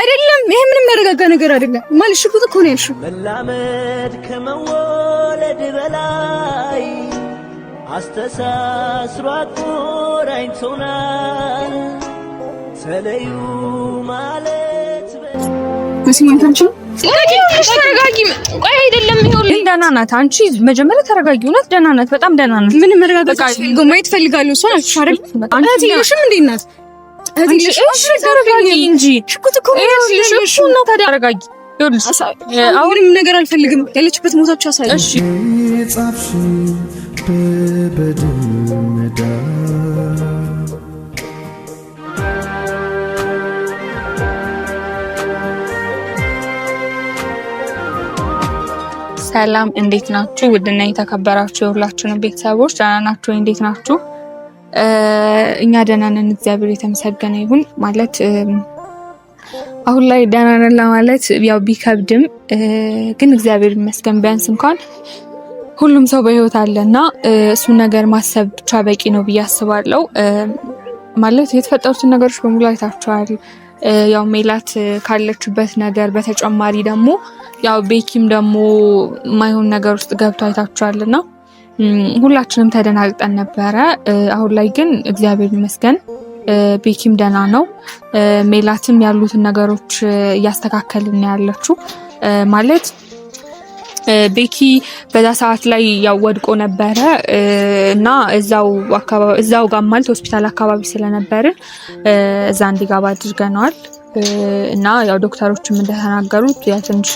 አይደለም ይሄ ምንም ያረጋጋ ነገር አይደለም ማለት ሽጉጥ እኮ ነው ያልሽው መላመድ ከመወለድ በላይ አስተሳስሮ አቆራኝቶናል ተለዩ ማለት መስማታንቺ ተረጋጊ ቆይ አይደለም ይሁን ደህና ናት አንቺ መጀመሪያ ተረጋጊ እውነት ደህና ናት በጣም ደህና ናት ምንም መረጋጋት ማየት ፈልጋለሁ እሷ ነች አይደል አንቺ ልሽም እንዴ ናት እሺ ተረጋጊ እንጂ ሽጉጥ እኮ ነው ያልሽው እና ታዲያ ተረጋጊ አሁንም ነገር አልፈልግም ያለችበት ሞታች አሳይ እሺ ጻፍሽ በበድመዳ ሰላም እንዴት ናችሁ ውድና የተከበራችሁ ሁላችሁንም ቤተሰቦች ደህና ናችሁ እንዴት ናችሁ እኛ ደህና ነን እግዚአብሔር የተመሰገነ ይሁን ማለት አሁን ላይ ደህና ነን ለማለት ያው ቢከብድም ግን እግዚአብሔር ይመስገን ቢያንስ እንኳን ሁሉም ሰው በህይወት አለና እሱ ነገር ማሰብ ብቻ በቂ ነው ብዬ አስባለሁ ማለት የተፈጠሩትን ነገሮች በሙሉ አይታችኋል ያው ሜላት ካለችበት ነገር በተጨማሪ ደግሞ ያው ቤኪም ደግሞ ማይሆን ነገር ውስጥ ገብቶ አይታችኋልና ሁላችንም ተደናግጠን ነበረ አሁን ላይ ግን እግዚአብሔር ይመስገን ቤኪም ደህና ነው ሜላትም ያሉትን ነገሮች እያስተካከልን ያለችው ማለት ቤኪ በዛ ሰዓት ላይ ያው ወድቆ ነበረ እና እዛው ጋር ማለት ሆስፒታል አካባቢ ስለነበረ እዛ እንዲገባ አድርገናል እና ያው ዶክተሮችም እንደተናገሩት ያ ትንሽ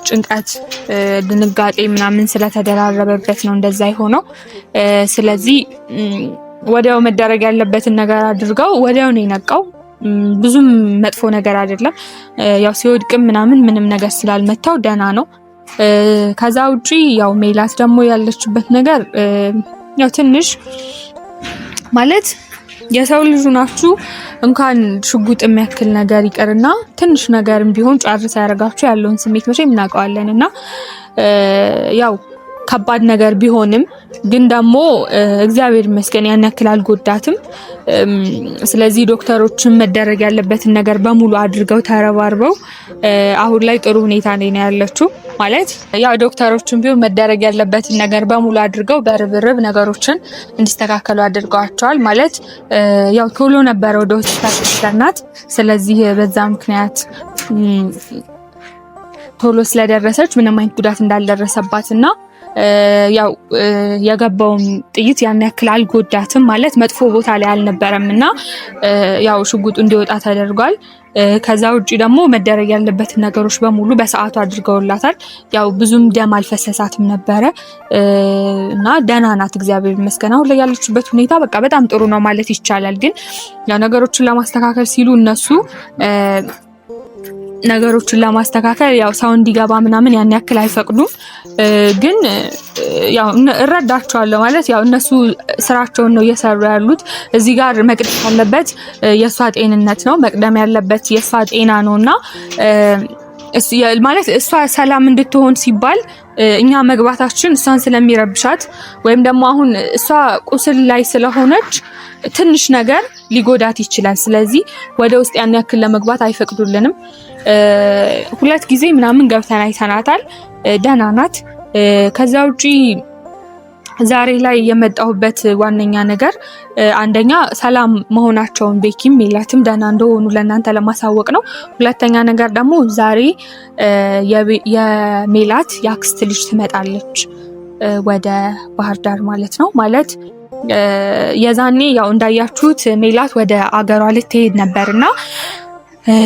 ጭንቀት ድንጋጤ ምናምን ስለተደራረበበት ነው እንደዛ ይሆነው ስለዚህ ወዲያው መደረግ ያለበትን ነገር አድርገው ወዲያው ነው የነቃው ብዙም መጥፎ ነገር አይደለም ያው ሲወድቅም ምንም ነገር ስላልመታው ደህና ነው ከዛ ውጪ ያው ሜላት ደግሞ ያለችበት ነገር ያው ትንሽ ማለት የሰው ልጅ ናችሁ እንኳን ሽጉጥ የሚያክል ነገር ይቀርና ትንሽ ነገርም ቢሆን ጫርሳ ያረጋችሁ ያለውን ስሜት መቼም እናውቀዋለንና ያው ከባድ ነገር ቢሆንም ግን ደግሞ እግዚአብሔር ይመስገን ያን ያክል አልጎዳትም ስለዚህ ዶክተሮችን መደረግ ያለበትን ነገር በሙሉ አድርገው ተረባርበው አሁን ላይ ጥሩ ሁኔታ ላይ ነው ያለችው ማለት ያው ዶክተሮችን ቢሆን መደረግ ያለበትን ነገር በሙሉ አድርገው በርብርብ ነገሮችን እንዲስተካከሉ አድርገዋቸዋል ማለት ያው ቶሎ ነበር ወደ ሆስፒታል ተናት ስለዚህ በዛ ምክንያት ቶሎ ስለደረሰች ምንም አይነት ጉዳት እንዳልደረሰባትና ያው የገባውም ጥይት ያን ያክል አልጎዳትም ማለት መጥፎ ቦታ ላይ አልነበረምና ያው ሽጉጡ እንዲወጣ ተደርጓል ከዛ ውጪ ደግሞ መደረግ ያለበት ነገሮች በሙሉ በሰዓቱ አድርገውላታል ያው ብዙም ደም አልፈሰሳትም ነበረ እና ደህና ናት እግዚአብሔር ይመስገን አሁን ላይ ያለችበት ሁኔታ በቃ በጣም ጥሩ ነው ማለት ይቻላል ግን ያው ነገሮችን ለማስተካከል ሲሉ እነሱ ነገሮችን ለማስተካከል ያው ሰው እንዲገባ ምናምን ያን ያክል አይፈቅዱም ግን ያው እረዳቸዋለሁ ማለት ያው እነሱ ስራቸውን ነው እየሰሩ ያሉት እዚህ ጋር መቅደም ያለበት የሷ ጤንነት ነው መቅደም ያለበት የሷ ጤና ነውና ማለት እሷ ሰላም እንድትሆን ሲባል እኛ መግባታችን እሷን ስለሚረብሻት ወይም ደግሞ አሁን እሷ ቁስል ላይ ስለሆነች ትንሽ ነገር ሊጎዳት ይችላል ስለዚህ ወደ ውስጥ ያን ያክል ለመግባት አይፈቅዱልንም ሁለት ጊዜ ምናምን ገብተን አይተናታል ደህና ናት ከዛ ውጪ ዛሬ ላይ የመጣሁበት ዋነኛ ነገር አንደኛ ሰላም መሆናቸውን ቤኪም ሜላትም ደህና እንደሆኑ ለእናንተ ለማሳወቅ ነው ሁለተኛ ነገር ደግሞ ዛሬ የሜላት ያክስት ልጅ ትመጣለች ወደ ባህር ዳር ማለት ነው ማለት የዛኔ ያው እንዳያችሁት ሜላት ወደ አገሯ ልትሄድ ነበርና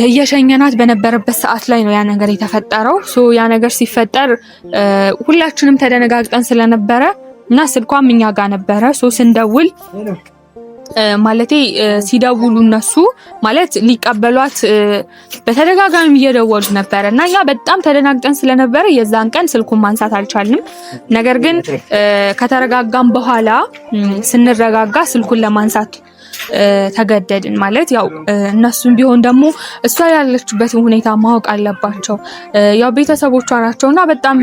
እየሸኘናት በነበረበት ሰዓት ላይ ነው ያ ነገር የተፈጠረው ያ ነገር ሲፈጠር ሁላችንም ተደነጋግጠን ስለነበረ እና ስልኳም እኛ ጋር ነበረ ስንደውል ማለቴ ሲደውሉ እነሱ ማለት ሊቀበሏት በተደጋጋሚ እየደወሉ ነበርና ያ በጣም ተደናግጠን ስለነበረ የዛን ቀን ስልኩን ማንሳት አልቻልንም ነገር ግን ከተረጋጋም በኋላ ስንረጋጋ ስልኩን ለማንሳት ተገደድን ማለት ያው እነሱም ቢሆን ደግሞ እሷ ያለችበትን ሁኔታ ማወቅ አለባቸው። ያው ቤተሰቦቿ ናቸውና በጣም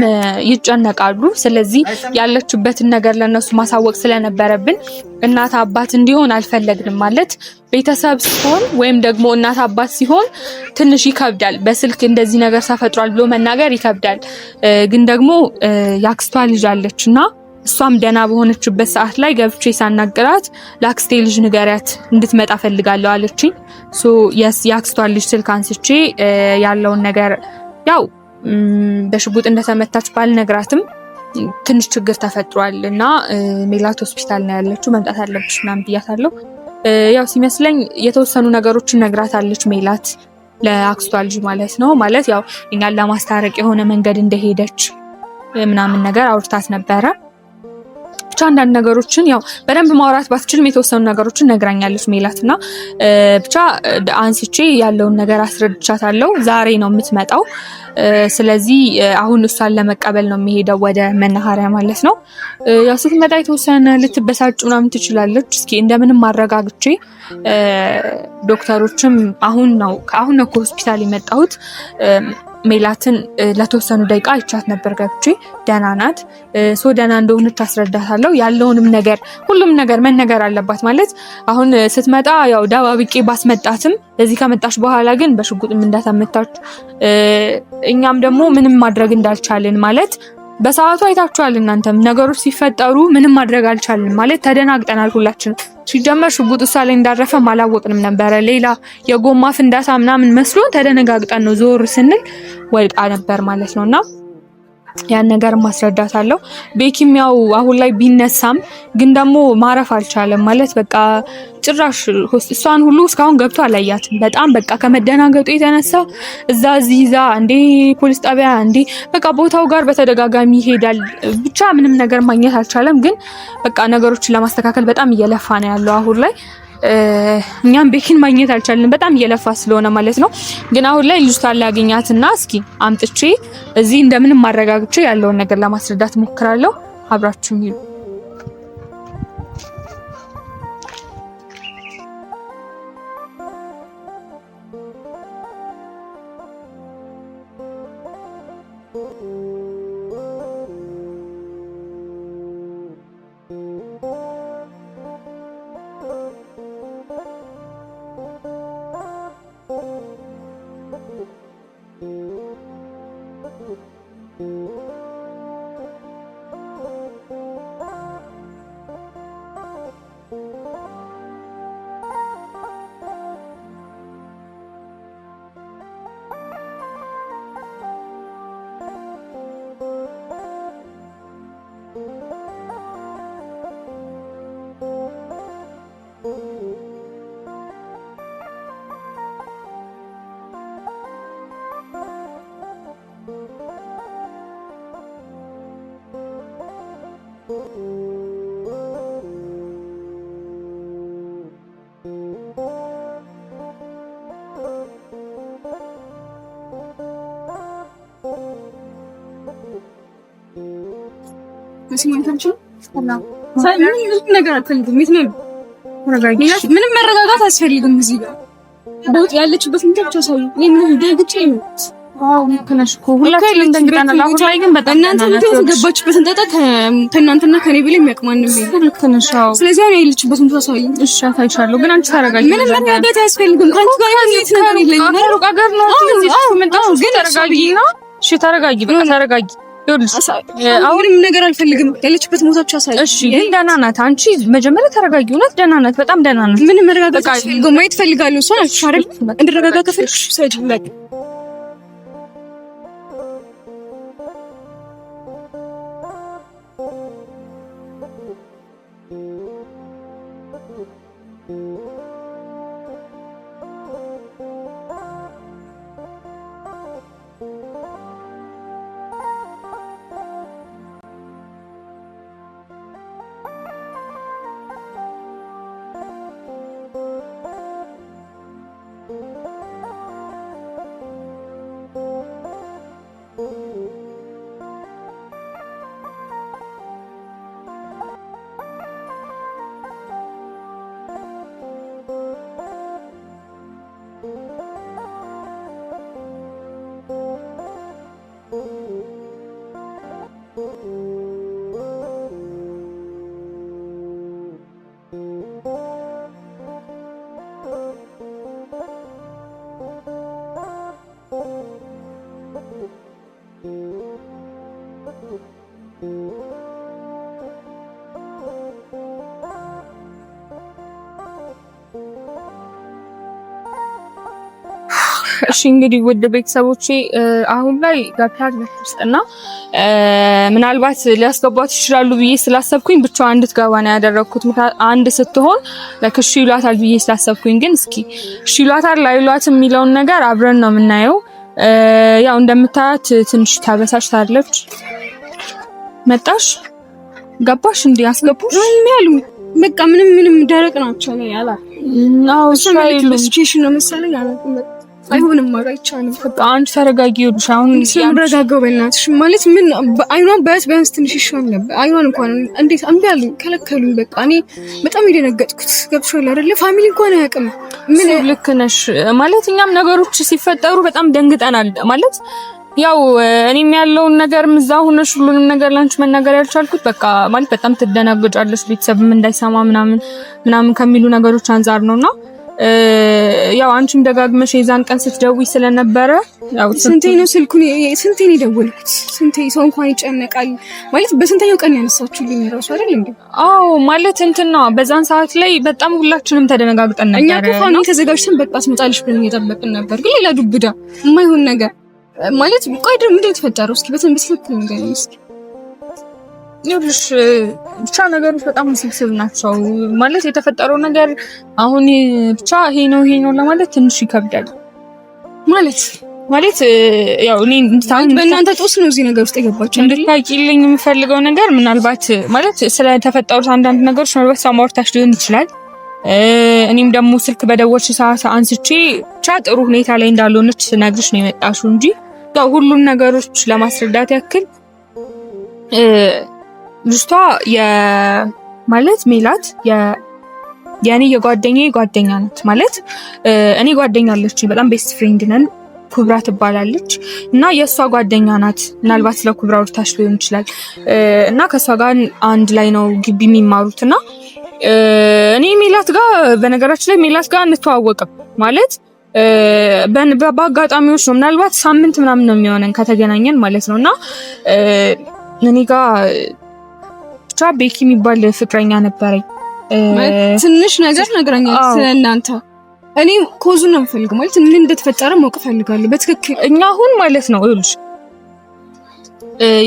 ይጨነቃሉ። ስለዚህ ያለችበትን ነገር ለነሱ ማሳወቅ ስለነበረብን እናት አባት እንዲሆን አልፈለግንም። ማለት ቤተሰብ ሲሆን ወይም ደግሞ እናት አባት ሲሆን ትንሽ ይከብዳል። በስልክ እንደዚህ ነገር ተፈጥሯል ብሎ መናገር ይከብዳል። ግን ደግሞ ያክስቷ ልጅ አለችና እሷም ደና በሆነችበት ሰዓት ላይ ገብቼ ሳናገራት ለአክስቴ ልጅ ንገሪያት እንድትመጣ ፈልጋለሁ አለችኝ። የአክስቷን ልጅ ስልክ አንስቼ ያለውን ነገር ያው በሽጉጥ እንደተመታች ባልነግራትም ትንሽ ችግር ተፈጥሯል እና ሜላት ሆስፒታል ነው ያለችው መምጣት አለብሽ ምናምን ብያታለሁ። ያው ሲመስለኝ የተወሰኑ ነገሮችን ነግራታለች ሜላት ለአክስቷ ልጅ ማለት ነው። ማለት ያው እኛን ለማስታረቅ የሆነ መንገድ እንደሄደች ምናምን ነገር አውርታት ነበረ። ብቻ አንዳንድ ነገሮችን ያው በደንብ ማውራት ባትችልም የተወሰኑ ነገሮችን ነግራኛለች ሜላትና ብቻ አንስቼ ያለውን ነገር አስረድቻታለሁ። ዛሬ ነው የምትመጣው። ስለዚህ አሁን እሷን ለመቀበል ነው የሚሄደው ወደ መናኸሪያ ማለት ነው። ያው ስትመጣ የተወሰነ ልትበሳጭ ምናምን ትችላለች። እስኪ እንደምንም ማረጋግቼ ዶክተሮችም አሁን ነው ከሆስፒታል የመጣሁት ሜላትን ለተወሰኑ ደቂቃ አይቻት ነበር ገብቼ ደህና ናት። ደህና እንደሆነች አስረዳታለሁ። ያለውንም ነገር ሁሉም ነገር መነገር አለባት ማለት አሁን ስትመጣ ያው ዳባብቄ ባስመጣትም ለዚህ ከመጣች በኋላ ግን በሽጉጥም እንዳታመታች እኛም ደግሞ ምንም ማድረግ እንዳልቻልን ማለት በሰዓቱ አይታችኋል እናንተም ነገሮች ሲፈጠሩ ምንም ማድረግ አልቻልን ማለት ተደናግጠናል ሁላችንም። ሲጀመር ሽጉጥ እሷ ላይ እንዳረፈ አላወቅንም ነበረ። ሌላ የጎማ ፍንዳታ ምናምን መስሎ ተደነጋግጠን ነው ዞር ስንል ወድቃ ነበር ማለት ነውና ያን ነገር ማስረዳታለሁ። ቤኪም ያው አሁን ላይ ቢነሳም ግን ደግሞ ማረፍ አልቻለም ማለት በቃ ጭራሽ እሷን ሁሉ እስካሁን ገብቶ አላያትም። በጣም በቃ ከመደናገጡ የተነሳ እዚህ እንዴ ፖሊስ ጣቢያ እንዴ በቃ ቦታው ጋር በተደጋጋሚ ይሄዳል። ብቻ ምንም ነገር ማግኘት አልቻለም። ግን በቃ ነገሮችን ለማስተካከል በጣም እየለፋ ነው ያለው አሁን ላይ። እኛም ቤኪን ማግኘት አልቻልንም በጣም እየለፋ ስለሆነ ማለት ነው። ግን አሁን ላይ ልጅቷን ላገኛትና እስኪ አምጥቼ እዚህ እንደምንም ማረጋግጬ ያለውን ነገር ለማስረዳት ሞክራለሁ። አብራችሁኝ ይሉ ምንም መረጋጋት አስፈልግም። እዚህ ጋር ቦት ያለችበት ምንድነው ሳይ ምንም ደግጬ ነው። ከነሽኮ ሁላችንም ደንግጠናል። አሁን ላይ ግን በጣም እናንተ ገባችበት እንጣጣ ከእናንተና ከኔ በላይ የሚያቅማንም ነው። ስለዚህ አሁን ያለችበት ምንድነው ሳይ እሺ ታይቻለሁ። ግን አንቺ ተረጋጊ። ምንም መረጋጋት አያስፈልግም። ካንቺ ጋር ያለች ነገር የለም። ሩቅ ሀገር ነው ግን ተረጋጊና እሺ ተረጋጊ። በቃ ተረጋጊ። አሁንም ነገር አልፈልግም። ያለችበት ሞታች አሳይ። እሺ ግን ደህና ናት። አንቺ መጀመሪያ ተረጋጊ። እውነት ደህና ናት፣ በጣም ደህና ናት። ምንም መረጋጋት አልፈልግም። ማየት ፈልጋለሁ። እሷ አልሽ አይደል? እንድረጋጋ ከፈልሽ ሰጅ እሺ እንግዲህ ውድ ቤተሰቦቼ አሁን ላይ ገብታል ውስጥና ምናልባት ሊያስገባት ይችላሉ ብዬ ስላሰብኩኝ ብቻዋን እንድትገባ ነው ያደረኩት። አንድ ስትሆን ለክሽ ይሏታል ብዬ ስላሰብኩኝ፣ ግን እስኪ እሺ ይሏታል ላይሏት የሚለውን ነገር አብረን ነው የምናየው። ያው እንደምታያት ትንሽ ታበሳጭታለች። መጣሽ ገባሽ እንዴ አስገቡሽ ያሉ በቃ ምንም ደረቅ ናቸው ነው ያላ ነው ሲቹዌሽን ነው መሰለኝ አላውቅም። አይሆንም አይቻልም። በቃ አንቺ ተረጋጊ። ይኸውልሽ አሁን ሲምረጋጋው በእናትሽ ማለት ምን አይኗን ቢያንስ ትንሽ ይሻል ነበር። አይኗን እንኳን እንዴት እምቢ አሉኝ ከለከሉኝ። በቃ እኔ በጣም የደነገጥኩት ገብቶሻል አይደለ? ፋሚሊ እንኳን አያውቅም። ምን ልክ ነሽ ማለት እኛም ነገሮች ሲፈጠሩ በጣም ደንግጠናል ማለት ያው እኔም ያለውን ነገር ምዛው ሆነሽ ሁሉንም ነገር ላንቺ መናገር ያልቻልኩት በቃ ማለት በጣም ትደናገጫለሽ ቤተሰብም እንዳይሰማ ምናምን ከሚሉ ነገሮች አንፃር ነውና ያው አንቺም ደጋግመሽ የዛን ቀን ስትደውይ ስለነበረ ያው ስንቴ ነው ስልኩን ስንቴ ነው ደወልኩት? ስንቴ ሰው እንኳን ይጨነቃል ማለት በስንተኛው ቀን ያነሳችሁልኝ ራሱ አይደል እንዴ? አዎ ማለት እንትን ነው በዛን ሰዓት ላይ በጣም ሁላችንም ተደነጋግጠን ነበር። እኛ ኮፋኒ ተዘጋጅተን በቃ ትመጣለሽ ብለን እየጠበቅን ነበር። ግን ሌላ ዱብዳ የማይሆን ነገር ማለት ቆይ ደግሞ ምንድን ነው የተፈጠረው? እስኪ በትክክል ንገሪኝ እስኪ። ይኸውልሽ ብቻ ነገሮች በጣም ውስብስብ ናቸው። ማለት የተፈጠረው ነገር አሁን ብቻ ይሄ ነው ለማለት ትንሽ ይከብዳል። ማለት ያው እኔ በእናንተ ጦስ ነው እዚህ ነገር ውስጥ የገባችሁ። እንድታቂልኝ የምፈልገው ነገር ምናልባት ማለት ስለተፈጠሩት አንዳንድ ነገሮች ምናልባት ሳማወርታሽ ሊሆን ይችላል። እኔም ደግሞ ስልክ በደወልሽ ሰዓት አንስቼ ብቻ ጥሩ ሁኔታ ላይ እንዳልሆነች ስነግርሽ ነው የመጣሽው እንጂ ያው ሁሉም ነገሮች ለማስረዳት ያክል ልጅቷ ማለት ሜላት የኔ የጓደኛዬ ጓደኛ ናት። ማለት እኔ ጓደኛ አለች በጣም ቤስት ፍሬንድ ነን። ኩብራ ትባላለች እና የእሷ ጓደኛ ናት። ምናልባት ስለ ኩብራ ወርታሽ ሊሆን ይችላል እና ከእሷ ጋር አንድ ላይ ነው ግቢ የሚማሩትና እኔ ሜላት ጋር በነገራችን ላይ ሜላት ጋር እንተዋወቅም ማለት በአጋጣሚዎች ነው። ምናልባት ሳምንት ምናምን ነው የሚሆነን ከተገናኘን ማለት ነውና እኔ ጋር ብቻ ቤኪ የሚባል ፍቅረኛ ነበረኝ። ትንሽ ነገር ነግረኛለች ስለእናንተ። እኔ ኮዙን ነው የምፈልገው ማለት ምን እንደተፈጠረ ማወቅ ፈልጋለሁ በትክክል። እኛ አሁን ማለት ነው ይኸውልሽ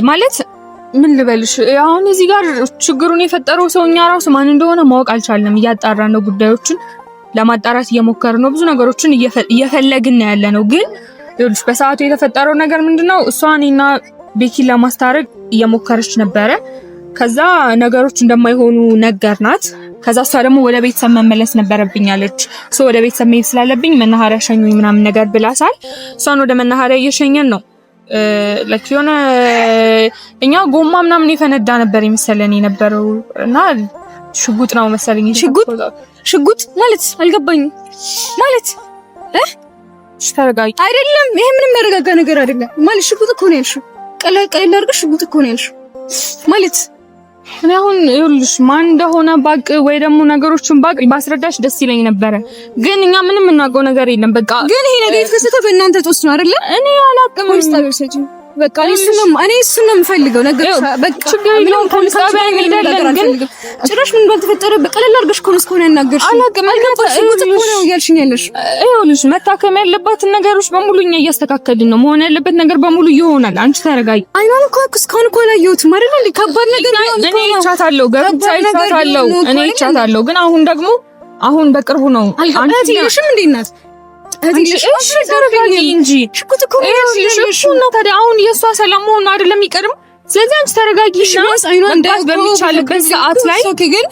ማለት ምን ልበልሽ አሁን እዚህ ጋር ችግሩን የፈጠረው ሰው እኛ ራሱ ማን እንደሆነ ማወቅ አልቻለም። እያጣራን ነው፣ ጉዳዮችን ለማጣራት እየሞከርን ነው፣ ብዙ ነገሮችን እየፈለግን ያለ ነው። ግን ይኸውልሽ በሰዓቱ የተፈጠረው ነገር ምንድነው እሷ እኔና ቤኪን ለማስታረቅ እየሞከረች ነበረ። ከዛ ነገሮች እንደማይሆኑ ነገርናት። ከዛ እሷ ደግሞ ወደ ቤተሰብ መመለስ ነበረብኝ አለች። ወደ ቤተሰብ መሄድ ስላለብኝ መናኸሪያ ሸኙኝ ምናምን ነገር ብላሳል። እሷን ወደ መናኸሪያ እየሸኘን ነው። የሆነ እኛ ጎማ ምናምን የፈነዳ ነበር የመሰለን የነበረው እና ሽጉጥ ነው መሰለኝ። ሽጉጥ ማለት አልገባኝም። ማለት ተረጋጊ። አይደለም ይሄ ምንም ያረጋጋ ነገር አይደለም። ማለት ሽጉጥ እኮ ነው ያልሽው። ቀለል አድርገሽ ሽጉጥ እኮ ነው ያልሽው ማለት እኔ አሁን ይኸውልሽ ማን እንደሆነ ባቅ ወይ ደግሞ ነገሮችን ባቅ ባስረዳሽ ደስ ይለኝ ነበረ። ግን እኛ ምንም እናውቀው ነገር የለም። በቃ ግን ይሄ ነገር የተከሰተው በእናንተ ጦስ ነው አይደለ? እኔ አላውቅም። ወይስ በቃ እኔ እሱን ነው የምፈልገው ነገር በቃ ምንም ኮንሳቢያ የሚደለም። ግን ጭራሽ ምን ባልተፈጠረ በቀለል አድርገሽ ኮንስ ከሆነ ያናገርሽ አላውቅም። ሽጉጥ እኮ ነው ያልሽኝ ያለሽ። ይኸውልሽ መታከም ያለባትን ነገሮች በሙሉ እኛ እያስተካከልን ነው። መሆን ያለበት ነገር በሙሉ ይሆናል። አንቺ ተረጋጊ። አይኗን እኮ እስካሁን እኮ አላየሁትም አይደል? ከባድ ነገር ነው። እኔ ይቻታለሁ እኔ ይቻታለሁ። ግን አሁን በቅርቡ ነው አንቺ ልሽም እንዴ ናት እሺ ተረጋጊ እንጂ ሽኩት እኮ ነው። ታዲያ አሁን የሷ ሰላም መሆን አይደለም ይቀርም። ስለዚህ አንቺ ተረጋጊና መግባት በሚቻልበት ሰዓት ላይ ግን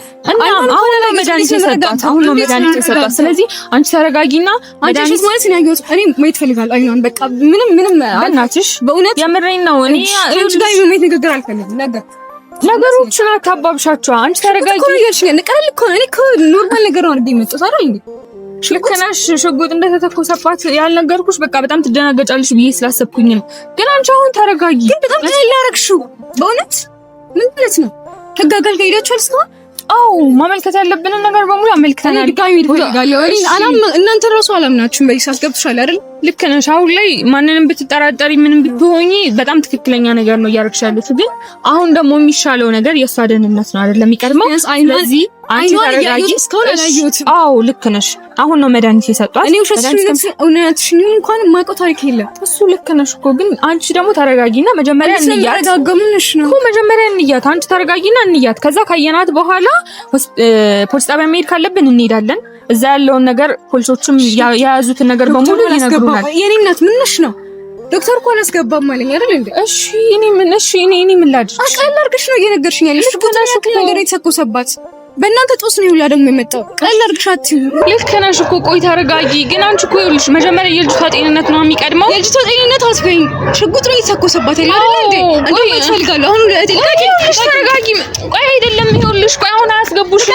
አሁን ነው መድኃኒት የሰጣት። ስለዚህ አንቺ ተረጋጊና መድኃኒት ማለት ነው ያየሁት እኔ ማየት ፈልጋለሁ። አይኗን በቃ ምንም በእናትሽ በእውነት የምሬን ነው። እኔ አንቺ ጋር ማየት ንግግር አልፈልግም። ነገሮችን አታባብሻቸው። አንቺ ተረጋጊ። ቀለል እኮ ነው። እኔ እኮ ኖርማል ነገር ነው አድርጌ መጣሁ አይደል እንዴ? ልክ ነሽ። ሽጉጥ እንደተተኮሰባት ያልነገርኩሽ በቃ በጣም ትደናገጫለሽ ብዬ ስላሰብኩኝ ነው። ግን አንቺ አሁን ተረጋጊ። ግን በጣም ያላረግሽው በእውነት ምን ማለት ነው? ህግ አገልጋይ ሄዳችኋል እስካሁን አዎ ማመልከት ያለብንን ነገር በሙሉ አመልክተናል። ድጋሚ ይፈልጋለሁ እናንተ ራሱ አላምናችሁም። በይሳስ ገብቶሻል አይደል? ልክ ነሽ። አሁን ላይ ማንንም ብትጠራጠሪ ምንም ብትሆኚ በጣም ትክክለኛ ነገር ነው እያደረግሽ ያለሽ። ግን አሁን ደግሞ የሚሻለው ነገር የእሷ ደህንነት ነው አይደል የሚቀድመው። ስለዚህ አንቺ ተረጋጊ። አዎ ልክ ነሽ። አሁን ነው መድኃኒት የሰጧት። እኔ እውነትሽን እንኳን የማውቀው ታሪክ የለም። እሱ ልክ ነሽ እኮ ግን አንቺ ደግሞ ተረጋጊና መጀመሪያ እንያት እኮ መጀመሪያ እንያት። አንቺ ተረጋጊና እንያት። ከዛ ካየናት በኋላ ፖሊስ ጣቢያ መሄድ ካለብን እንሄዳለን። እዛ ያለውን ነገር ፖሊሶችም የያዙትን ነገር በሙሉ ይነግሩናል። የኔ እናት ምንሽ ነው? ዶክተር እኮ አላስገባም አለኝ አይደል እንዴ? እሺ እኔ ምን ላድርግ? ቀላል አድርገሽ ነው እየነገርሽኝ ያለሽ። ጉዳይ ነገር የተሰኮሰባት በእናንተ ጦስ ነው ይውላ ደግሞ የመጣው። ቀላል አድርገሽ አትይው። ልክ ነሽ እኮ። ቆይ ተረጋጊ። ግን አንቺ እኮ ይኸውልሽ መጀመሪያ የልጅቷ ጤንነት ነው የሚቀድመው። የልጅቷ ጤንነት አትበይኝ። ሽጉጥ ነው የተሰኮሰባት አይደል እንዴ? እንደው ይፈልጋል አሁን ለእቴ ተረጋጊ። ቆይ አይደለም ይኸውልሽ ቆይ አሁን አያስገቡሽ